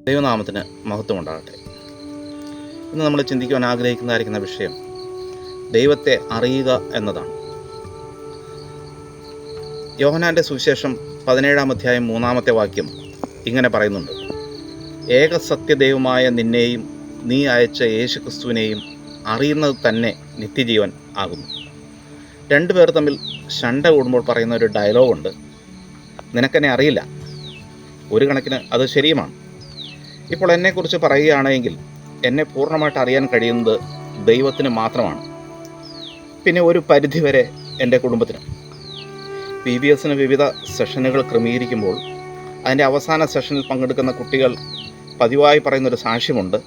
ദൈവനാമത്തിന് മഹത്വം ഉണ്ടാകട്ടെ. ഇന്ന് നമ്മൾ ചിന്തിക്കുവാൻ ആഗ്രഹിക്കുന്നതായിരിക്കുന്ന വിഷയം ദൈവത്തെ അറിയുക എന്നതാണ്. യോഹന്നാൻ്റെ സുവിശേഷം 17-ാം അധ്യായം 3-ാമത്തെ വാക്യം ഇങ്ങനെ പറയുന്നുണ്ട്: ഏകസത്യദൈവമായ നിന്നെയും നീ അയച്ച യേശുക്രിസ്തുവിനെയും അറിയുന്നത് തന്നെ നിത്യജീവൻ ആകുന്നു. രണ്ടുപേർ തമ്മിൽ ശണ്ട കൂടുമ്പോൾ പറയുന്ന ഒരു ഡയലോഗുണ്ട്: നിനക്കെന്നെ അറിയില്ല. ഒരു കണക്കിന് അത് ശരിയുമാണ്. ഇപ്പോൾ എന്നെക്കുറിച്ച് പറയുകയാണെങ്കിൽ എന്നെ പൂർണ്ണമായിട്ട് അറിയാൻ കഴിയുന്നത് ദൈവത്തിന് മാത്രമാണ്. പിന്നെ ഒരു പരിധിവരെ എൻ്റെ കുടുംബത്തിന്. PBSന് വിവിധ സെഷനുകൾ ക്രമീകരിക്കുമ്പോൾ അതിൻ്റെ അവസാന സെഷനിൽ പങ്കെടുക്കുന്ന കുട്ടികൾ പതിവായി പറയുന്നൊരു സാക്ഷ്യമുണ്ട്.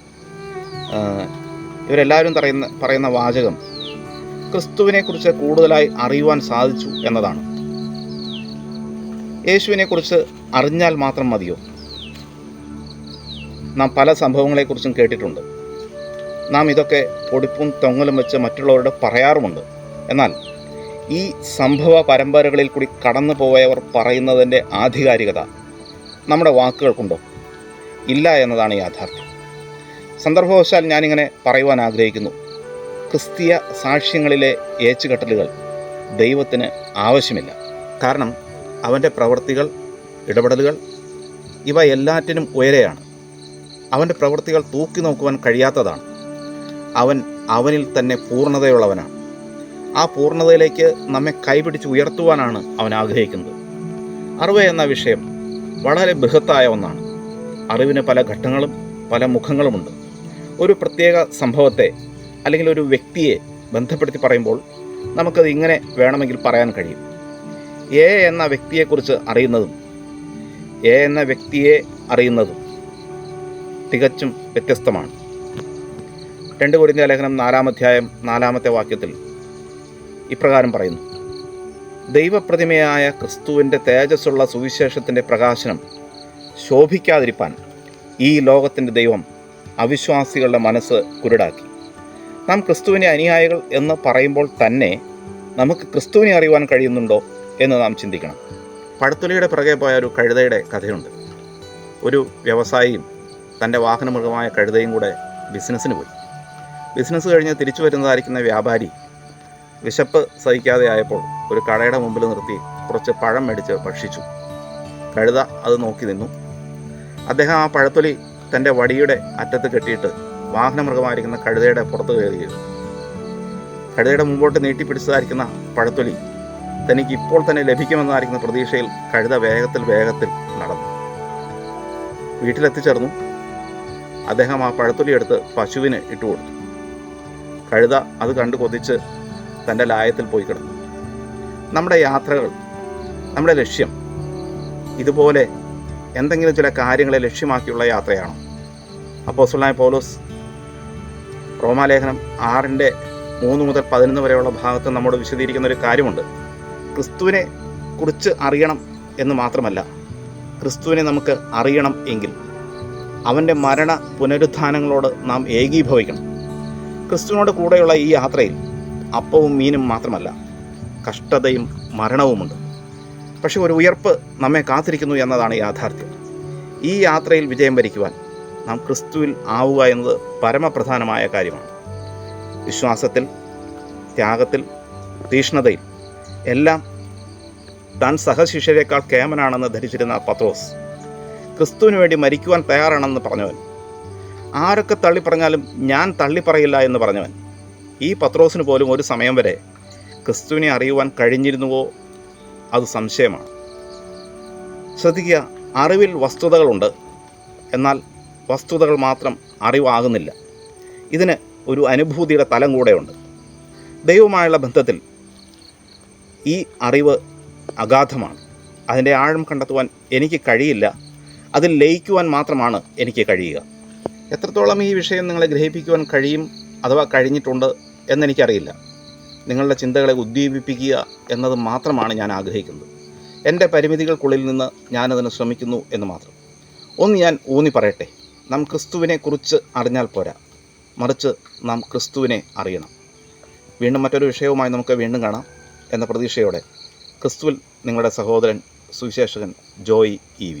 ഇവരെല്ലാവരും പറയുന്ന വാചകം ക്രിസ്തുവിനെക്കുറിച്ച് കൂടുതലായി അറിയുവാൻ സാധിച്ചു എന്നതാണ്. യേശുവിനെക്കുറിച്ച് അറിഞ്ഞാൽ മാത്രം മതിയോ? നാം പല സംഭവങ്ങളെക്കുറിച്ചും കേട്ടിട്ടുണ്ട്. നാം ഇതൊക്കെ പൊടിപ്പും തൊങ്ങലും വെച്ച് മറ്റുള്ളവരോട് പറയാറുമുണ്ട്. എന്നാൽ ഈ സംഭവ പരമ്പരകളിൽ കൂടി കടന്നു പോയവർ പറയുന്നതിൻ്റെ ആധികാരികത നമ്മുടെ വാക്കുകൾക്കുണ്ടോ? ഇല്ല എന്നതാണ് യാഥാർത്ഥ്യം. സന്ദർഭവശാൽ ഞാനിങ്ങനെ പറയുവാൻ ആഗ്രഹിക്കുന്നു: ക്രിസ്തീയ സാക്ഷ്യങ്ങളിലെ ഏച്ചുകെട്ടലുകൾ ദൈവത്തിന് ആവശ്യമില്ല. കാരണം അവൻ്റെ പ്രവൃത്തികൾ, ഇടപെടലുകൾ ഇവ എല്ലാറ്റിനും ഉയരെയാണ്. അവൻ്റെ പ്രവൃത്തികൾ തൂക്കി നോക്കുവാൻ കഴിയാത്തതാണ്. അവനിൽ തന്നെ പൂർണ്ണതയുള്ളവനാണ്. ആ പൂർണ്ണതയിലേക്ക് നമ്മെ കൈപിടിച്ച് ഉയർത്തുവാനാണ് അവൻ ആഗ്രഹിക്കുന്നത്. അറിവ് എന്ന വിഷയം വളരെ ബൃഹത്തായ ഒന്നാണ്. അറിവിന് പല ഘട്ടങ്ങളും പല മുഖങ്ങളുമുണ്ട്. ഒരു പ്രത്യേക സംഭവത്തെ അല്ലെങ്കിൽ ഒരു വ്യക്തിയെ ബന്ധപ്പെടുത്തി പറയുമ്പോൾ നമുക്കത് ഇങ്ങനെ വേണമെങ്കിൽ പറയാൻ കഴിയും: എ എന്ന വ്യക്തിയെക്കുറിച്ച് അറിയുന്നതും എ എന്ന വ്യക്തിയെ അറിയുന്നതും തികച്ചും വ്യത്യസ്തമാണ്. 2 കൊരിന്ത്യർ ലേഖനം 4-ാം അധ്യായം 4-ാമത്തെ വാക്യത്തിൽ ഇപ്രകാരം പറയുന്നു: ദൈവപ്രതിമയായ ക്രിസ്തുവിൻ്റെ തേജസ്സുള്ള സുവിശേഷത്തിൻ്റെ പ്രകാശനം ശോഭിക്കാതിരിപ്പാൻ ഈ ലോകത്തിൻ്റെ ദൈവം അവിശ്വാസികളുടെ മനസ്സ് കുരുടാക്കി. നാം ക്രിസ്തുവിൻ്റെ അനുയായികൾ എന്ന് പറയുമ്പോൾ തന്നെ നമുക്ക് ക്രിസ്തുവിനെ അറിയുവാൻ കഴിയുന്നുണ്ടോ എന്ന് നാം ചിന്തിക്കണം. പഴത്തൊലിയുടെ പിറകെ പോയ ഒരു കഴുതയുടെ കഥയുണ്ട്. ഒരു വ്യവസായിയും തൻ്റെ വാഹനമൃഗമായ കഴുതയും കൂടെ ബിസിനസ്സിന് പോയി. ബിസിനസ് കഴിഞ്ഞ് തിരിച്ചു വരുന്നതായിരിക്കുന്ന വ്യാപാരി വിശപ്പ് സഹിക്കാതെ ആയപ്പോൾ ഒരു കടയുടെ മുമ്പിൽ നിർത്തി കുറച്ച് പഴം മേടിച്ച് ഭക്ഷിച്ചു. കഴുത അത് നോക്കി നിന്നു. അദ്ദേഹം ആ പഴത്തൊലി തൻ്റെ വടിയുടെ അറ്റത്ത് കെട്ടിയിട്ട് വാഹനമൃഗമായിരിക്കുന്ന കഴുതയുടെ പുറത്ത് കയറിയിരുന്നു. കഴുതയുടെ മുമ്പോട്ട് നീട്ടിപ്പിടിച്ചതായിരിക്കുന്ന പഴത്തൊലി തനിക്ക് ഇപ്പോൾ തന്നെ ലഭിക്കുമെന്നായിരിക്കുന്ന പ്രതീക്ഷയിൽ കഴുത വേഗത്തിൽ നടന്നു. വീട്ടിലെത്തിച്ചേർന്നു. അദ്ദേഹം ആ പഴത്തൊലി എടുത്ത് പശുവിന് ഇട്ടുകൊടുത്തു. കഴുത അത് കണ്ടു കൊതിച്ച് തൻ്റെ ലായത്തിൽ പോയി കിടന്നു. നമ്മുടെ യാത്രകൾ, നമ്മുടെ ലക്ഷ്യം ഇതുപോലെ എന്തെങ്കിലും ചില കാര്യങ്ങളെ ലക്ഷ്യമാക്കിയുള്ള യാത്രയാണോ? അപ്പോസ്തലനായ പൗലോസ് റോമാലേഖനം 6-3 മുതൽ 11 വരെയുള്ള ഭാഗത്ത് നമ്മോട് വിശദീകരിക്കുന്ന ഒരു കാര്യമുണ്ട്. ക്രിസ്തുവിനെ കുറിച്ച് അറിയണം എന്ന് മാത്രമല്ല, ക്രിസ്തുവിനെ നമുക്ക് അറിയണം എങ്കിൽ അവൻ്റെ മരണ പുനരുത്ഥാനങ്ങളോട് നാം ഏകീഭവിക്കണം. ക്രിസ്തുവിനോട് കൂടെയുള്ള ഈ യാത്രയിൽ അപ്പവും മീനും മാത്രമല്ല, കഷ്ടതയും മരണവുമുണ്ട്. പക്ഷെ ഒരു ഉയർപ്പ് നമ്മെ കാത്തിരിക്കുന്നു എന്നതാണ് യാഥാർത്ഥ്യം. ഈ യാത്രയിൽ വിജയം വരിക്കുവാൻ നാം ക്രിസ്തുവിൽ ആവുക എന്നത് പരമപ്രധാനമായ കാര്യമാണ്. വിശ്വാസത്തിൽ, ത്യാഗത്തിൽ, തീഷ്ണതയിൽ എല്ലാം താൻ സഹശിഷ്യരേക്കാൾ കേമനാണെന്ന് ധരിച്ചിരുന്ന പത്രോസ് ക്രിസ്തുവിന് വേണ്ടി മരിക്കുവാൻ തയ്യാറാണെന്ന് പറഞ്ഞവൻ, ആരൊക്കെ തള്ളിപ്പറഞ്ഞാലും ഞാൻ തള്ളിപ്പറയില്ല എന്ന് പറഞ്ഞവൻ, ഈ പത്രോസിന് പോലും ഒരു സമയം വരെ ക്രിസ്തുവിനെ അറിയുവാൻ കഴിഞ്ഞിരുന്നുവോ? അത് സംശയമാണ്. ശ്രദ്ധിക്കുക, അറിവിൽ വസ്തുതകളുണ്ട്. എന്നാൽ വസ്തുതകൾ മാത്രം അറിവാകുന്നില്ല. ഇതിന് ഒരു അനുഭൂതിയുടെ തലം കൂടെയുണ്ട്. ദൈവവുമായുള്ള ബന്ധത്തിൽ ഈ അറിവ് അഗാധമാണ്. അതിൻ്റെ ആഴം കണ്ടെത്തുവാൻ എനിക്ക് കഴിയില്ല. അതിൽ ലയിക്കുവാൻ മാത്രമാണ് എനിക്ക് കഴിയുക. എത്രത്തോളം ഈ വിഷയം നിങ്ങളെ ഗ്രഹിപ്പിക്കുവാൻ കഴിയും അഥവാ കഴിഞ്ഞിട്ടുണ്ട് എന്നെനിക്കറിയില്ല. നിങ്ങളുടെ ചിന്തകളെ ഉദ്ദീപിപ്പിക്കുക എന്നത് മാത്രമാണ് ഞാൻ ആഗ്രഹിക്കുന്നത്. എൻ്റെ പരിമിതികൾക്കുള്ളിൽ നിന്ന് ഞാനതിന് ശ്രമിക്കുന്നു എന്ന് മാത്രം. ഒന്ന് ഞാൻ ഊന്നി പറയട്ടെ: നാം ക്രിസ്തുവിനെ കുറിച്ച് അറിഞ്ഞാൽ പോരാ, മറിച്ച് നാം ക്രിസ്തുവിനെ അറിയണം. വീണ്ടും മറ്റൊരു വിഷയവുമായി നമുക്ക് വീണ്ടും കാണാം എന്ന പ്രതീക്ഷയോടെ ക്രിസ്തുവിൽ നിങ്ങളുടെ സഹോദരൻ സുവിശേഷകൻ ജോയി EV.